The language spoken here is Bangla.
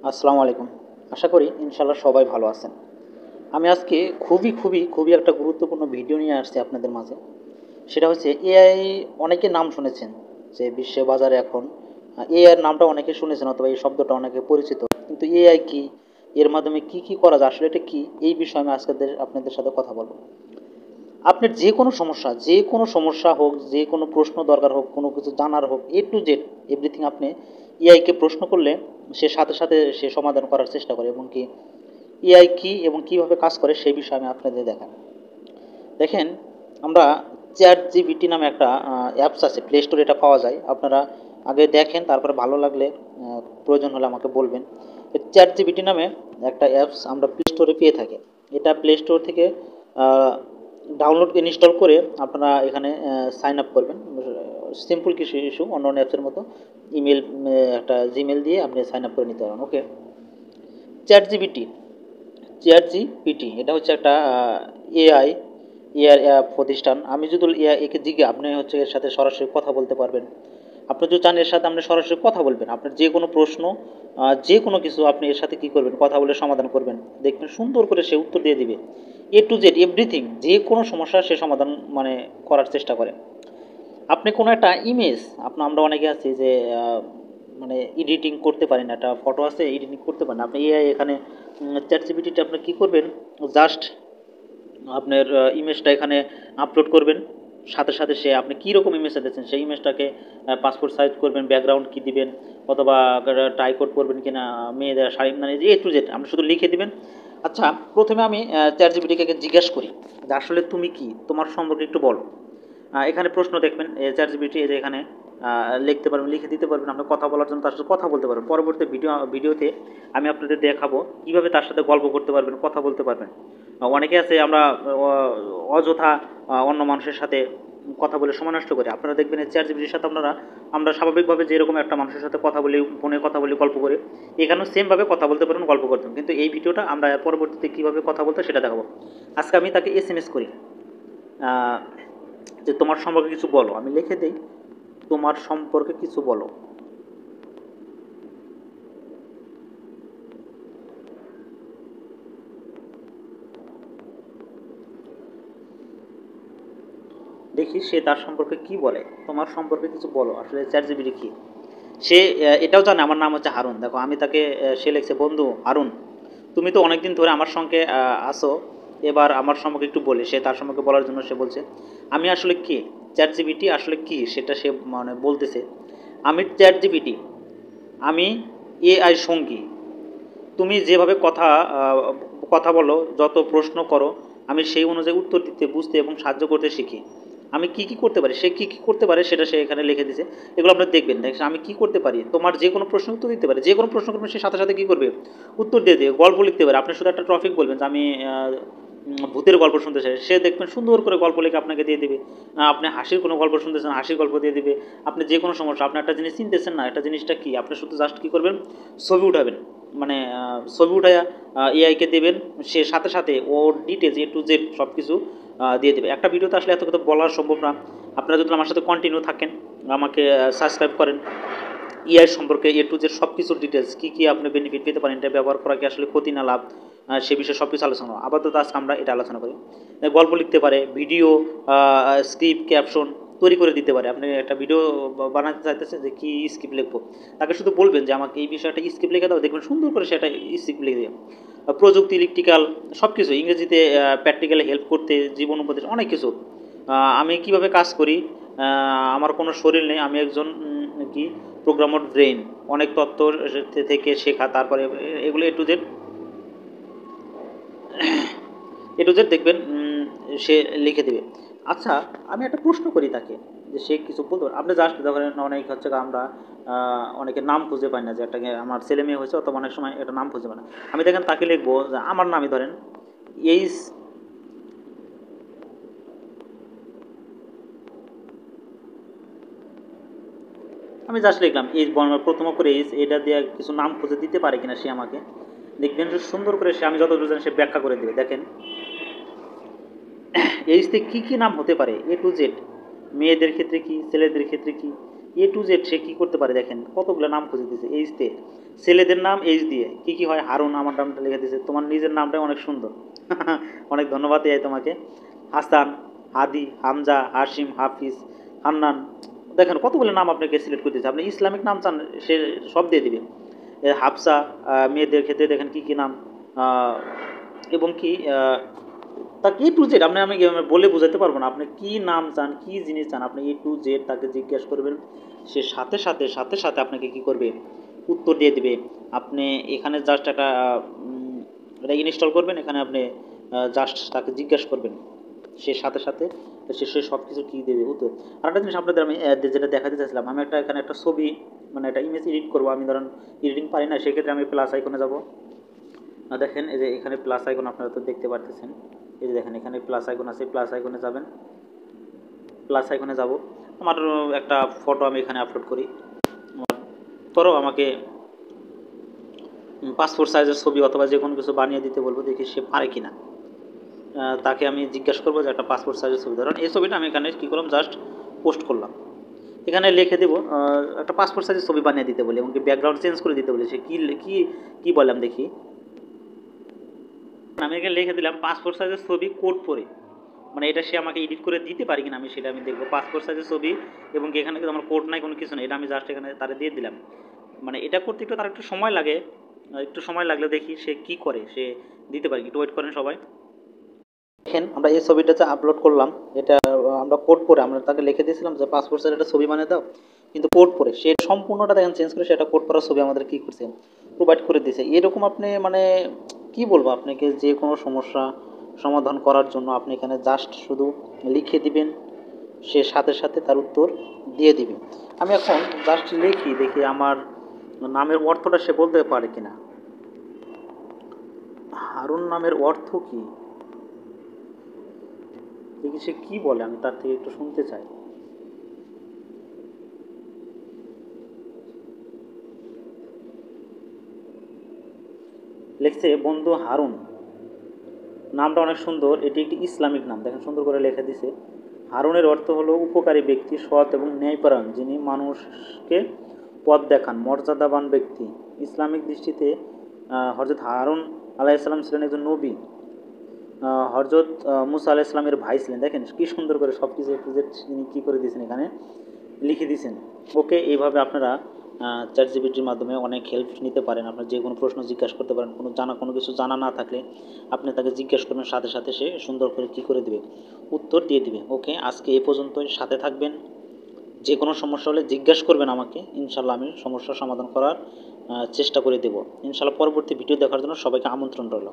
আসসালামু আলাইকুম। আশা করি ইনশাআল্লাহ সবাই ভালো আছেন। আমি আজকে খুবই একটা গুরুত্বপূর্ণ ভিডিও নিয়ে আসছি আপনাদের মাঝে। সেটা হচ্ছে এআই। অনেকে নাম শুনেছেন যে বিশ্ব বাজারে এখন এআই এর নামটা অনেকে শুনেছেন অথবা এই শব্দটা অনেকে পরিচিত। কিন্তু এআই কি? এর মাধ্যমে কি করা যায়? আসলে এটা কি? এই বিষয়ে আমি আজকে আপনাদের সাথে কথা বলব। আপনার যে কোনো সমস্যা হোক, যে কোনো প্রশ্ন দরকার হোক, কোনো কিছু জানার হোক, এ টু জেড এভরিথিং আপনি এআইকে প্রশ্ন করলে সে সাথে সাথে সে সমাধান করার চেষ্টা করে এবং কি এআই কি এবং কিভাবে কাজ করে সেই বিষয়ে আমি আপনাদের দেখেন। আমরা চ্যাট জিপিটি নামে একটা অ্যাপস আছে, প্লে স্টোরে এটা পাওয়া যায়। আপনারা আগে দেখেন, তারপরে ভালো লাগলে প্রয়োজন হলে আমাকে বলবেন। চ্যাট জিপিটি নামে একটা অ্যাপস আমরা প্লে স্টোরে পেয়ে থাকি। এটা প্লে স্টোর থেকে ডাউনলোড ইনস্টল করে আপনারা এখানে সাইন আপ করবেন। সিম্পল কিছু ইস্যু, অন্য অন্য অ্যাপসের মতো ইমেল, একটা জিমেল দিয়ে আপনি সাইন আপ করে নিতে পারেন। ওকে। চ্যাট জিপিটি চ্যাট জিপিটি এটা হচ্ছে একটা এআই এআই প্রতিষ্ঠান। আমি যদি একে জিজ্ঞে, আপনি হচ্ছে এর সাথে সরাসরি কথা বলতে পারবেন। আপনি যদি চান এর সাথে আপনি সরাসরি কথা বলবেন, আপনার যে কোনো প্রশ্ন, যে কোনো কিছু আপনি এর সাথে কী করবেন, কথা বলে সমাধান করবেন। দেখবেন সুন্দর করে সে উত্তর দিয়ে দিবে। এ টু জেড এভরিথিং, যে কোনো সমস্যার সে সমাধান মানে করার চেষ্টা করে। আপনি কোনো একটা ইমেজ, আমরা অনেকে আছি যে মানে এডিটিং করতে পারি না, একটা ফটো আছে এডিটিং করতে পারেন, আপনি এআই এখানে চ্যাট জিপিটিতে আপনি কী করবেন, জাস্ট আপনার ইমেজটা এখানে আপলোড করবেন। সাথে সাথে সে আপনি কী রকম ইমেজ দিচ্ছেন সেই ইমেজটাকে পাসপোর্ট সাইজ করবেন, ব্যাকগ্রাউন্ড কী দিবেন, অথবা টাইকোড করবেন কিনা, মেয়েদের শাড়ি, মানে এ টু জেড আপনি শুধু লিখে দিবেন। আচ্ছা, প্রথমে আমি চ্যাট জিপিটিকে জিজ্ঞেস করি যে আসলে তুমি কি, তোমার সম্পর্কে একটু বলো। এখানে প্রশ্ন দেখবেন, চ্যাট জিপিটি এই যে এখানে লিখতে পারবেন, লিখে দিতে পারবেন। আপনি কথা বলার জন্য তার সাথে কথা বলতে পারবেন। পরবর্তী ভিডিওতে আমি আপনাদের দেখাবো কীভাবে তার সাথে গল্প করতে পারবেন, কথা বলতে পারবেন। অনেকে আছে আমরা অযথা অন্য মানুষের সাথে কথা বলে সময় নষ্ট করি। আপনারা দেখবেন এই চ্যাট জিপিটির সাথে আমরা স্বাভাবিকভাবে যেরকম একটা মানুষের সাথে কথা বলি, ফোনে কথা বলি, গল্প করি, এখানেও সেমভাবে কথা বলতে পারেন, গল্প করতেন। কিন্তু এই ভিডিওটা আমরা পরবর্তীতে কীভাবে কথা বলতে সেটা দেখাবো। আজকে আমি তাকে এসএমএস করি যে তোমার সম্পর্কে কিছু বলো। আমি লিখে দিই, তোমার সম্পর্কে কিছু বলো। দেখি সে তার সম্পর্কে কি বলে। তোমার সম্পর্কে কিছু বলো। আসলে চ্যাট জিপিটি কি, সে এটাও জানে আমার নাম হচ্ছে হারুন। দেখো আমি তাকে, সে লিখছে, বন্ধু হারুন, তুমি তো অনেকদিন ধরে আমার সঙ্গে আসো, এবার আমার সম্পর্কে একটু বলি। সে তার সম্পর্কে বলার জন্য সে বলছে আমি আসলে কে, চ্যাট জিপিটি আসলে কি সেটা সে মানে বলতেছে। আমি চ্যাট জিপিটি, আমি এআই সঙ্গী। তুমি যেভাবে কথা বলো, যত প্রশ্ন করো, আমি সেই অনুযায়ী উত্তর দিতে, বুঝতে এবং সাহায্য করতে শিখি। আমি কি করতে পারি, সে কি করতে পারে সেটা সে এখানে লিখে দিয়েছে। এগুলো আপনারা দেখবেন। দেখছেন আমি কি করতে পারি, তোমার যে কোনো প্রশ্ন উত্তর দিতে পারে, যে কোনো প্রশ্ন করবেন সে সাথে সাথে কী করবে, উত্তর দিয়ে দেবে। গল্প লিখতে পারে, আপনি শুধু একটা টপিক বলবেন যে আমি ভূতের গল্প শুনতে চাই, সে দেখবেন সুন্দর করে গল্প লিখে আপনাকে দিয়ে দেবে। আপনি হাসির কোনো গল্প শুনতেছেন, হাসির গল্প দিয়ে দেবে। আপনি যে কোনো সমস্যা, আপনি একটা জিনিস চিনতেছেন না, একটা জিনিসটা কী, আপনি শুধু জাস্ট কী করবেন, ছবি উঠাবেন, মানে ছবি উঠাইয়া এআইকে দেবেন। সে সাথে সাথে ওর ডিটেলস এ টু জেড সব কিছু দিয়ে দেবে। একটা ভিডিওতে আসলে এত কথা বলা সম্ভব না। আপনারা যদি আমার সাথে কন্টিনিউ থাকেন, আমাকে সাবস্ক্রাইব করেন, এআই সম্পর্কে এ টু জেড সব কিছুর ডিটেলস, কী আপনি বেনিফিট পেতে পারেন, এটা ব্যবহার করা কি আসলে ক্ষতি না লাভ, সে বিষয়ে সব কিছু আলোচনা। আপাতত আজকে আমরা এটা আলোচনা করি। গল্প লিখতে পারে, ভিডিও, স্ক্রিপ্ট, ক্যাপশন তৈরি করে দিতে পারে। আপনি একটা ভিডিও বানাতে চাইতেছেন যে কী স্ক্রিপ্ট লিখবো, তাকে শুধু বলবেন যে আমাকে এই বিষয়টা স্ক্রিপ্ট লিখে দাও, দেখবেন সুন্দর করে সেটা স্ক্রিপ্ট লিখে দেবে। প্রযুক্তি, ইলেকট্রিক্যাল সব কিছু, ইংরেজিতে প্র্যাকটিক্যালি হেল্প করতে, জীবন উপদেশ, অনেক কিছু। আমি কিভাবে কাজ করি, আমার কোনো শরীর নেই, আমি একজন কি প্রোগ্রামার ব্রেইন, অনেক তথ্য থেকে শেখা, তারপরে এগুলো এ টু জেড দেখবেন সে লিখে দেবে। আচ্ছা, আমি একটা প্রশ্ন করি তাকে যে সে কিছু বলতে পারে। আপনি জাস্ট ধরেন অনেক হচ্ছে আমরা অনেকের নাম খুঁজে পাই না, যে একটা আমার ছেলে মেয়ে হয়েছে, অথবা অনেক সময় একটা নাম খুঁজে পায় না। আমি দেখেন তাকে লিখবো যে আমার নামই ধরেন এইচ, আমি জাস্ট লিখলাম এইচ, প্রথম করে এইচ, এটা দিয়ে কিছু নাম খুঁজে দিতে পারে কিনা সে আমাকে। দেখবেন যে সুন্দর করে সে, আমি যত জানি সে ব্যাখ্যা করে দেবে। দেখেন এইচতে কী নাম হতে পারে, এ টু জেড, মেয়েদের ক্ষেত্রে কি, ছেলেদের ক্ষেত্রে কি, এ টু জেড সে কী করতে পারে দেখেন, কতগুলো নাম খুঁজে দিয়েছে এইচ দিয়ে, ছেলেদের নাম এইচ দিয়ে কী কী হয়, হারুন আমার নামটা লিখে দিয়েছে, তোমার নিজের নামটাই অনেক সুন্দর। অনেক ধন্যবাদ এই তোমাকে। হাসান, হাদি, হামজা, হাশিম, হাফিজ, হান্নান, দেখেন কতগুলো নাম আপনাকে সিলেক্ট করে দিয়েছে। আপনি ইসলামিক নাম চান সে সব দিয়ে দিবে। হাফসা, মেয়েদের ক্ষেত্রে দেখেন কী কী নাম, এবং কি তাকে এ টু জেড আমি বলে বোঝাতে পারবো না, আপনি কি নাম চান, কি জিনিস চান, আপনি এ টু জেড তাকে জিজ্ঞেস করবেন, সে সাথে সাথে সাথে সাথে আপনাকে কি করবে, উত্তর দিয়ে দেবে। আপনি এখানে জাস্ট একটা এটা ইনস্টল করবেন, এখানে আপনি জাস্ট তাকে জিজ্ঞেস করবেন, সে সাথে সাথে সে সব কিছু কী দেবে উত্তর। আর একটা জিনিস আপনাদের আমি যেটা দেখাতে চাইছিলাম, আমি এখানে একটা ছবি মানে একটা ইমেজ এডিট করবো, আমি ধরেন এডিটিং পারি না, সেক্ষেত্রে আমি প্লাস আইকনে যাব। দেখেন এই যে এখানে প্লাস আইকন আপনারা তো দেখতে পারতেছেন, এই যে দেখেন এখানে প্লাস আইকন আছে, প্লাস আইকনে যাবেন, প্লাস আইকনে যাব। আমার একটা ফটো আমি এখানে আপলোড করি, ধরো আমাকে পাসপোর্ট সাইজের ছবি অথবা যে কোনো কিছু বানিয়ে দিতে বলবো, দেখি সে পারে কিনা। তাকে আমি জিজ্ঞাসা করবো যে একটা পাসপোর্ট সাইজের ছবি, ধরুন এই ছবিটা আমি এখানে কী করলাম, জাস্ট পোস্ট করলাম, এখানে লিখে দেবো একটা পাসপোর্ট সাইজের ছবি বানিয়ে দিতে বলি, এবং ব্যাকগ্রাউন্ড চেঞ্জ করে দিতে বলি, সে কী কী কী বললাম দেখি। আমি এখানে লিখে দিলাম পাসপোর্ট সাইজের ছবি কোড পরে, মানে এটা সে আমাকে এডিট করে দিতে পারি কিনা আমি সেটা আমি দেখবো। পাসপোর্ট সাইজের ছবি এবং এখানে কিন্তু আমার কোড নাই, কোনো কিছু নেই, এটা আমি জাস্ট এখানে তারে দিয়ে দিলাম। মানে এটা করতে একটু তার একটু সময় লাগে, একটু সময় লাগলে দেখি সে কি করে, সে দিতে পারে। একটু ওয়েট করেন সবাই। দেখেন আমরা এই ছবিটা যে আপলোড করলাম, এটা আমরা কোড পরে আমরা তাকে লিখে দিয়েছিলাম যে পাসপোর্ট সাইজের একটা ছবি বানিয়ে দাও, কিন্তু কোড পরে সে সম্পূর্ণটা দেখেন চেঞ্জ করে সেটা কোড পরা ছবি আমাদের কী করছে, প্রোভাইড করে দিয়েছে। এরকম আপনি মানে কি বলবো আপনাকে, যে কোনো সমস্যা সমাধান করার জন্য আপনি এখানে জাস্ট শুধু লিখে দিবেন, সে সাথে সাথে তার উত্তর দিয়ে দিবে। আমি এখন জাস্ট লিখি, দেখি আমার নামের অর্থটা সে বলতে পারে কিনা। হারুন নামের অর্থ কি, দেখি সে কি বলে, আমি তার থেকে একটু শুনতে চাই। লিখছে বন্ধু হারুন, নামটা অনেক সুন্দর, এটি একটি ইসলামিক নাম, দেখেন সুন্দর করে লেখা দিছে। হারুনের অর্থ হলো উপকারী ব্যক্তি, সৎ এবং ন্যায়পরায়ণ, যিনি মানুষকে পথ দেখান, মর্যাদাবান ব্যক্তি। ইসলামিক দৃষ্টিতে হযরত হারুন আলাইহিসসালাম ছিলেন একজন নবী, হযরত মুসা আলাইহিস সালামের ভাই ছিলেন। দেখেন কি সুন্দর করে সব কিছু তিনি কী করে দিয়েছেন, এখানে লিখে দিয়েছেন। ওকে, এইভাবে আপনারা চ্যাটজিপিটির মাধ্যমে অনেক হেল্প নিতে পারেন। আপনার যে কোনো প্রশ্ন জিজ্ঞাসা করতে পারেন, কোনো কিছু জানা না থাকলে আপনি তাকে জিজ্ঞেস করবেন, সাথে সাথে সে সুন্দর করে কী করে দেবে, উত্তর দিয়ে দিবে। ওকে, আজকে এই পর্যন্তই, সাথে থাকবেন। যে কোনো সমস্যা হলে জিজ্ঞাসা করবেন আমাকে, ইনশাল্লাহ আমি সমস্যার সমাধান করার চেষ্টা করে দেব। ইনশাল্লাহ পরবর্তী ভিডিও দেখার জন্য সবাইকে আমন্ত্রণ রইল।